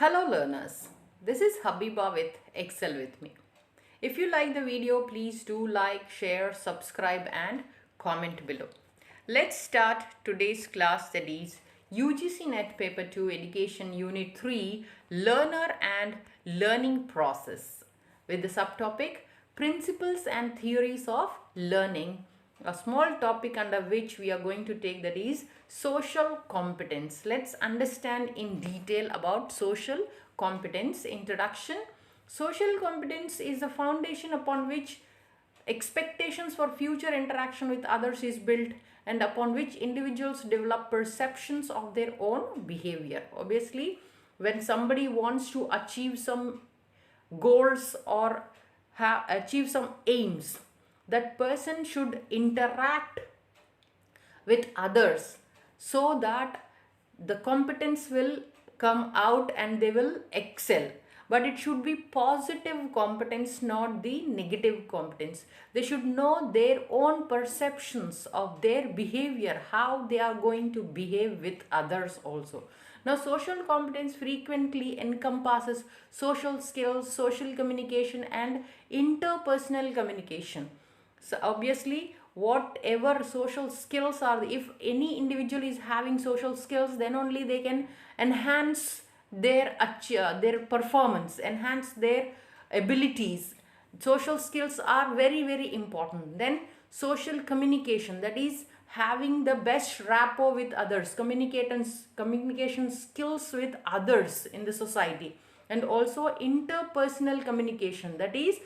Hello learners, this is Habiba with Excel with me. If you like the video, please do like, share, subscribe and comment below. Let's start today's class, that is UGC NET Paper 2 Education Unit 3 Learner and Learning Process with the subtopic Principles and Theories of Learning, a small topic under which we are going to take, that is social competence. Let's understand in detail about social competence. Introduction. Social competence is the foundation upon which expectations for future interaction with others is built and upon which individuals develop perceptions of their own behavior. Obviously, when somebody wants to achieve some goals or achieve some aims, that person should interact with others so that the competence will come out and they will excel. But it should be positive competence, not the negative competence. They should know their own perceptions of their behavior, how they are going to behave with others also. Now, social competence frequently encompasses social skills, social communication and interpersonal communication. So obviously, whatever social skills are, if any individual is having social skills, then only they can enhance their performance, enhance their abilities. Social skills are very important. Then social communication, that is having the best rapport with others, communication skills with others in the society. And also interpersonal communication, that is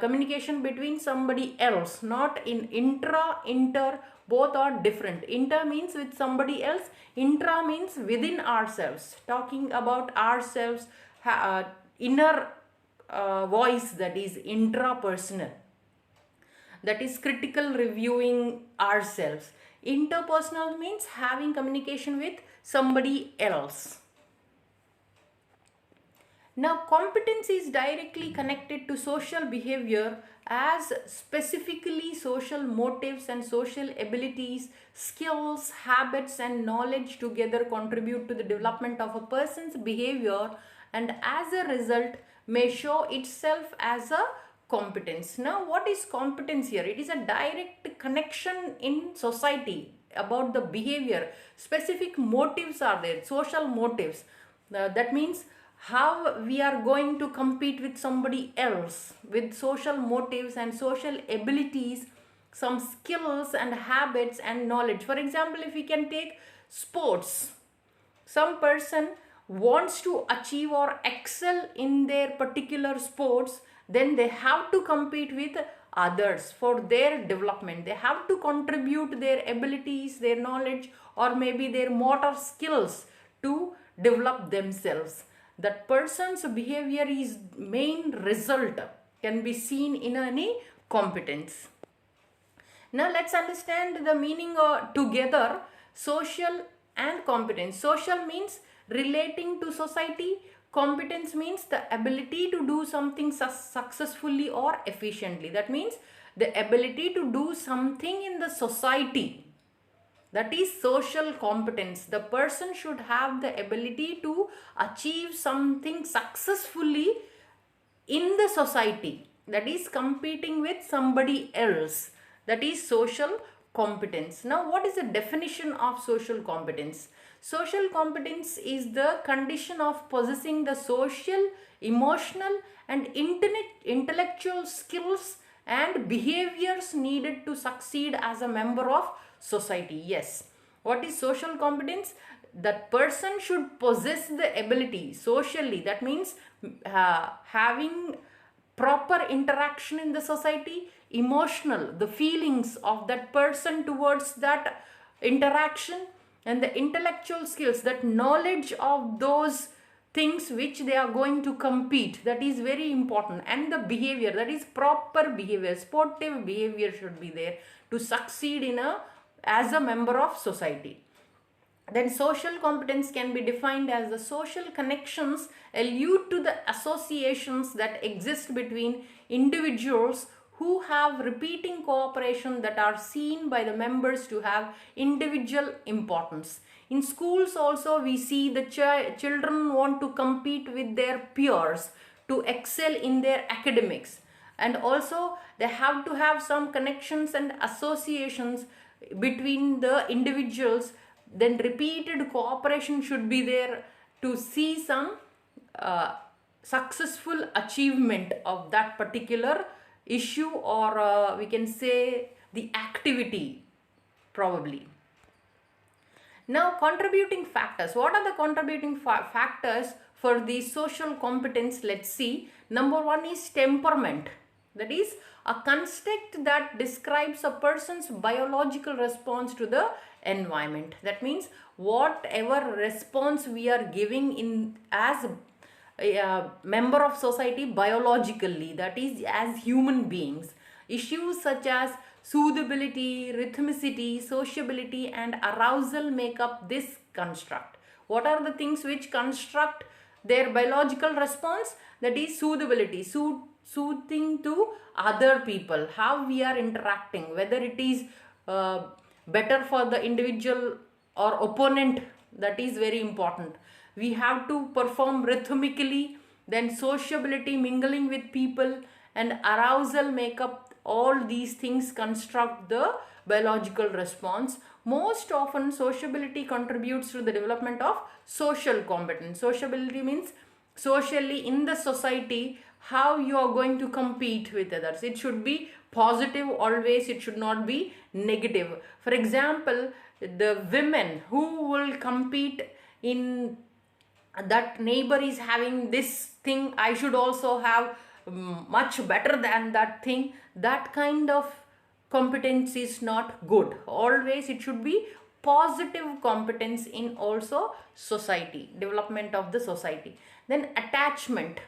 communication between somebody else, not in inter, both are different. Inter means with somebody else, intra means within ourselves, talking about ourselves, inner voice, that is intrapersonal, that is critical reviewing ourselves. Interpersonal means having communication with somebody else. Now, competence is directly connected to social behavior, as specifically social motives and social abilities, skills, habits and knowledge together contribute to the development of a person's behavior and as a result may show itself as a competence. Now, what is competence here? It is a direct connection in society about the behavior. Specific motives are there, social motives. That means how we are going to compete with somebody else with social motives and social abilities, some skills and habits and knowledge. For example, if we can take sports, some person wants to achieve or excel in their particular sports, then they have to compete with others for their development. They have to contribute their abilities, their knowledge or maybe their motor skills to develop themselves. That person's behavior is main result can be seen in any competence. Now let's understand the meaning together, social and competence. Social means relating to society. Competence means the ability to do something successfully or efficiently. That means the ability to do something in the society. That is social competence. The person should have the ability to achieve something successfully in the society. That is competing with somebody else. That is social competence. Now, what is the definition of social competence? Social competence is the condition of possessing the social, emotional and intellectual skills and behaviors needed to succeed as a member of society. Yes. What is social competence? That person should possess the ability socially. That means having proper interaction in the society, emotional, the feelings of that person towards that interaction, and the intellectual skills, that knowledge of those things which they are going to compete, that is very important. And the behavior, that is proper behavior, sportive behavior should be there to succeed in as a member of society. Then social competence can be defined as the social connections allude to the associations that exist between individuals who have repeating cooperation that are seen by the members to have individual importance. In schools also we see the children want to compete with their peers to excel in their academics, and also they have to have some connections and associations between the individuals. Then repeated cooperation should be there to see some uh, successful achievement of that particular issue, or we can say the activity probably. Now, contributing factors. What are the contributing factors for the social competence? Let's see. Number one is temperament. That is a construct that describes a person's biological response to the environment. That means whatever response we are giving in as a member of society biologically, that is as human beings. Issues such as suitability, rhythmicity, sociability and arousal make up this construct. What are the things which construct their biological response? That is suitability, soothing to other people, how we are interacting, whether it is better for the individual or opponent. That is very important. We have to perform rhythmically, then sociability, mingling with people, and arousal make up. All these things construct the biological response. Most often sociability contributes to the development of social competence. Sociability means socially in the society how you are going to compete with others. It should be positive always, it should not be negative. For example, the women who will compete in that neighbor is having this thing, I should also have much better than that thing. That kind of competence is not good. Always it should be positive competence in also society, development of the society. Then attachment.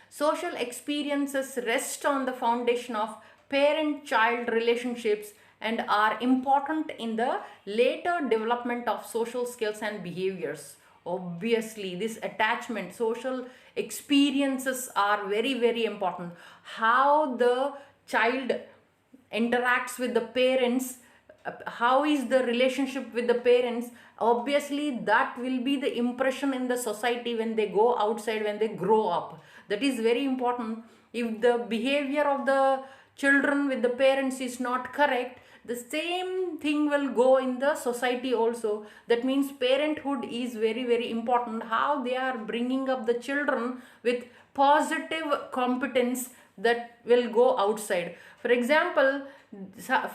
Social experiences rest on the foundation of parent-child relationships and are important in the later development of social skills and behaviors. Obviously, this attachment, social experiences are very important. How the child interacts with the parents, how is the relationship with the parents, obviously that will be the impression in the society when they go outside, when they grow up. That is very important. If the behavior of the children with the parents is not correct, the same thing will go in the society also. That means parenthood is very important. How they are bringing up the children with positive competence that will go outside. For example,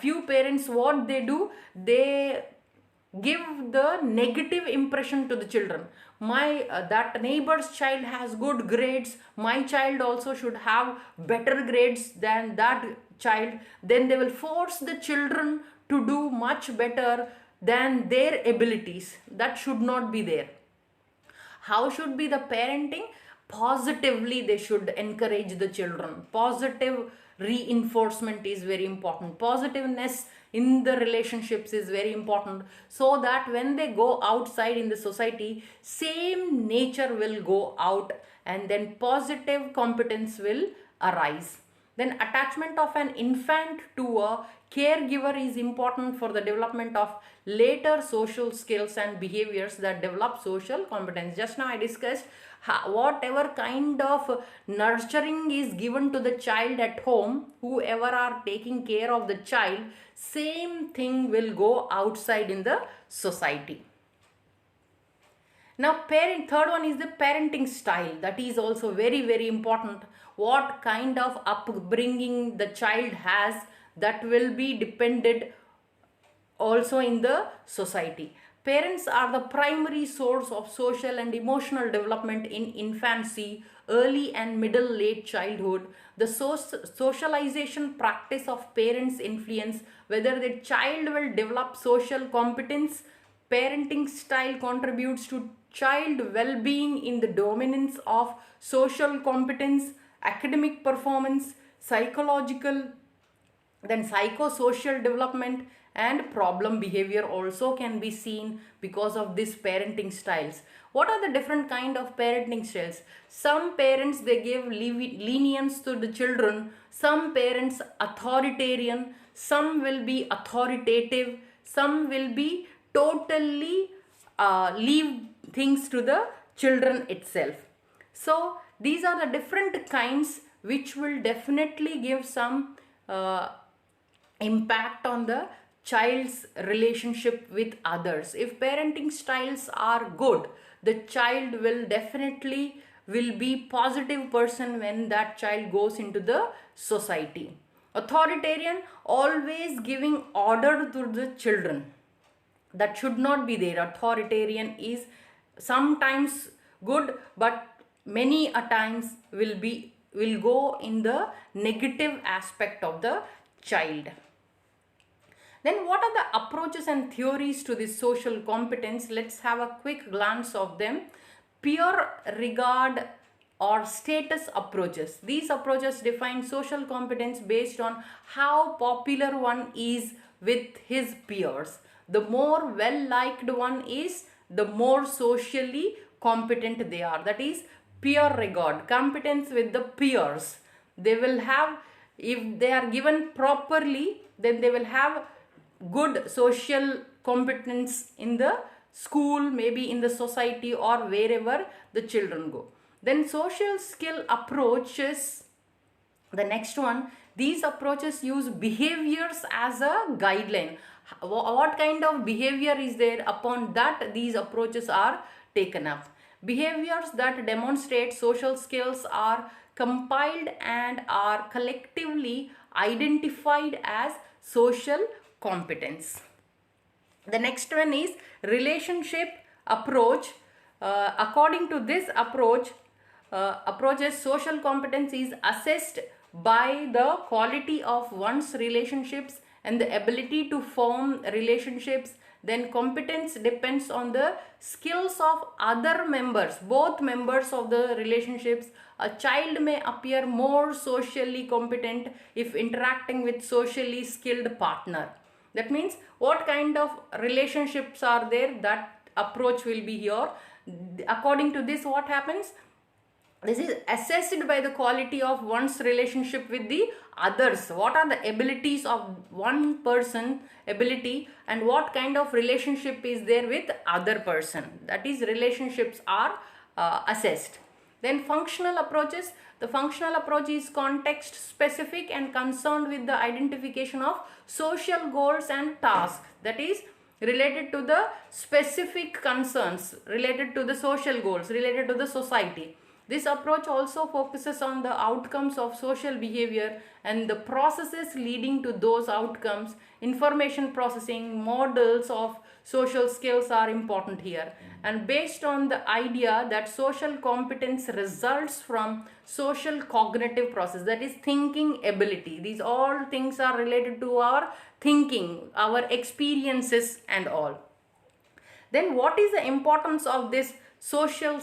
few parents, what they do, they give the negative impression to the children. My that neighbor's child has good grades, my child also should have better grades than that child. Then they will force the children to do much better than their abilities. That should not be there. How should be the parenting? Positively they should encourage the children. Positive reinforcement is very important. Positiveness in the relationships is very important, so that when they go outside in the society, same nature will go out and then positive competence will arise. Then attachment of an infant to a caregiver is important for the development of later social skills and behaviors that develop social competence. Just now I discussed whatever kind of nurturing is given to the child at home, whoever are taking care of the child, same thing will go outside in the society. Now third one is the parenting style. That is also very important. What kind of upbringing the child has, that will be dependent also in the society. Parents are the primary source of social and emotional development in infancy, early and middle late childhood. The socialization practice of parents influence whether the child will develop social competence. Parenting style contributes to child well-being in the dominance of social competence, academic performance, psychological, then psychosocial development, and problem behavior also can be seen because of this parenting styles. What are the different kind of parenting styles? Some parents, they give lenience to the children, some parents authoritarian, some will be authoritative, some will be totally leave things to the children itself. So these are the different kinds which will definitely give some impact on the child's relationship with others. If parenting styles are good, the child will definitely will be positive person when that child goes into the society. Authoritarian, always giving order to the children, that should not be there. Authoritarian is sometimes good, but many a times will go in the negative aspect of the child. Then what are the approaches and theories to this social competence? Let's have a quick glance of them. Peer regard or status approaches. These approaches define social competence based on how popular one is with his peers. The more well-liked one is, the more socially competent they are. That is peer regard, competence with the peers. They will have, if they are given properly, then they will have good social competence in the school, maybe in the society or wherever the children go. Then social skill approaches, the next one, these approaches use behaviors as a guideline. What kind of behavior is there, upon that these approaches are taken up. Behaviors that demonstrate social skills are compiled and are collectively identified as social competence. The next one is relationship approach. According to this approaches, social competence is assessed by the quality of one's relationships and the ability to form relationships. Then competence depends on the skills of other members, both members of the relationships. A child may appear more socially competent if interacting with socially skilled partner. That means what kind of relationships are there, that approach will be here. According to this, what happens? This is assessed by the quality of one's relationship with the others. What are the abilities of one person ability and what kind of relationship is there with other person. That is, relationships are assessed. Then functional approaches. The functional approach is context specific and concerned with the identification of social goals and tasks. That is related to the specific concerns, related to the social goals, related to the society. This approach also focuses on the outcomes of social behavior and the processes leading to those outcomes. Information processing, models of social skills are important here. And based on the idea that social competence results from social cognitive process, that is thinking ability. These all things are related to our thinking, our experiences and all. Then what is the importance of this social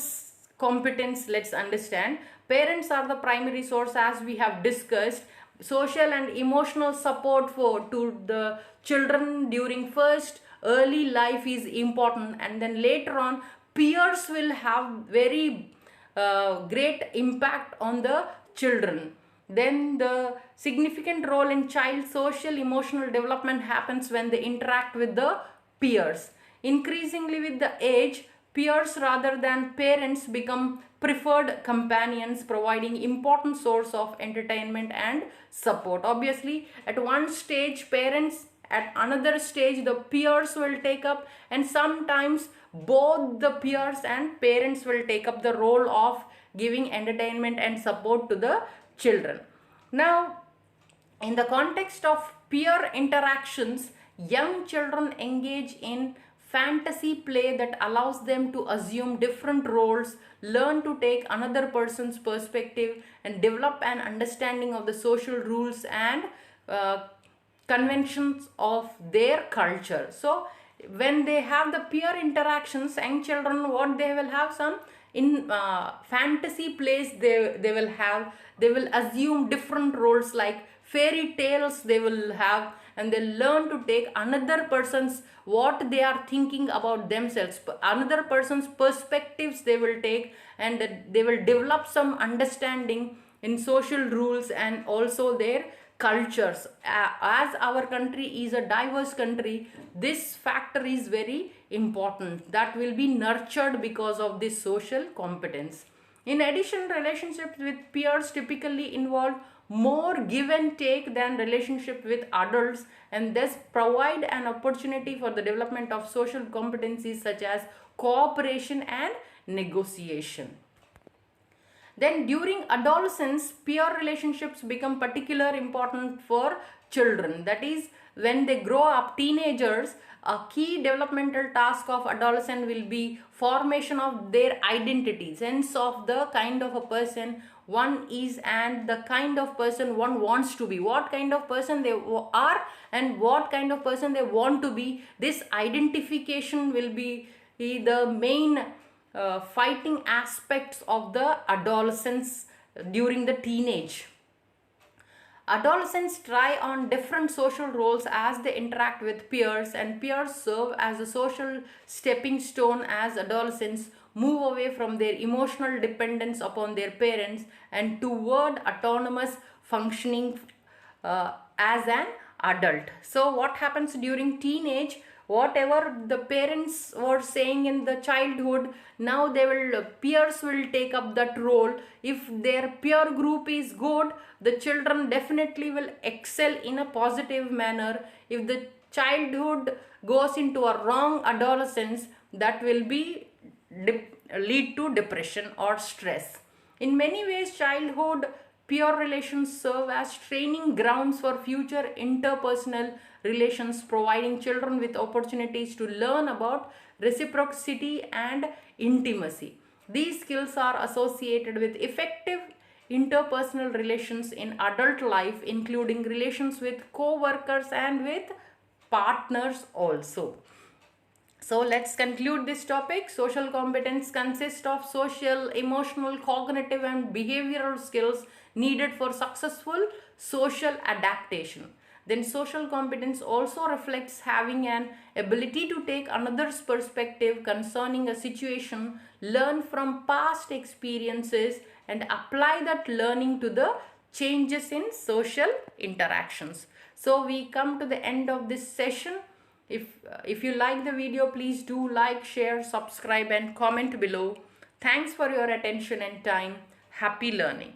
competence? Let's understand. Parents are the primary source, as we have discussed. Social and emotional support to the children during first early life is important, and then later on peers will have very great impact on the children. Then the significant role in child social emotional development happens when they interact with the peers. Increasingly with the age, peers rather than parents become preferred companions, providing important source of entertainment and support. Obviously, at one stage parents, at another stage the peers will take up, and sometimes both the peers and parents will take up the role of giving entertainment and support to the children. Now, in the context of peer interactions, young children engage in fantasy play that allows them to assume different roles, learn to take another person's perspective, and develop an understanding of the social rules and conventions of their culture. So when they have the peer interactions, young children, what they will have, some in fantasy plays they will assume different roles, like fairy tales they will have, and they learn to take another person's, what they are thinking about themselves, another person's perspectives they will take, and they will develop some understanding in social rules and also their cultures. As our country is a diverse country, this factor is very important, that will be nurtured because of this social competence. In addition, relationships with peers typically involve more give and take than relationship with adults, and thus provide an opportunity for the development of social competencies such as cooperation and negotiation. Then during adolescence, peer relationships become particularly important for children. That is, when they grow up, teenagers, a key developmental task of adolescent will be formation of their identity, sense of the kind of a person one is and the kind of person one wants to be, what kind of person they are and what kind of person they want to be. This identification will be the main fighting aspects of the adolescence during the teenage. Adolescents try on different social roles as they interact with peers, and peers serve as a social stepping stone as adolescents move away from their emotional dependence upon their parents and toward autonomous functioning as an adult. So what happens during teenage? Whatever the parents were saying in the childhood, now they will, peers will take up that role. If their peer group is good, the children definitely will excel in a positive manner. If the childhood goes into a wrong adolescence, that will be lead to depression or stress. In many ways, childhood peer relations serve as training grounds for future interpersonal relations, providing children with opportunities to learn about reciprocity and intimacy. These skills are associated with effective interpersonal relations in adult life, including relations with co-workers and with partners also. So let's conclude this topic. Social competence consists of social, emotional, cognitive and behavioral skills needed for successful social adaptation. Then social competence also reflects having an ability to take another's perspective concerning a situation, learn from past experiences and apply that learning to the changes in social interactions. So we come to the end of this session. If you like the video, please do like, share, subscribe and comment below. Thanks for your attention and time. Happy learning.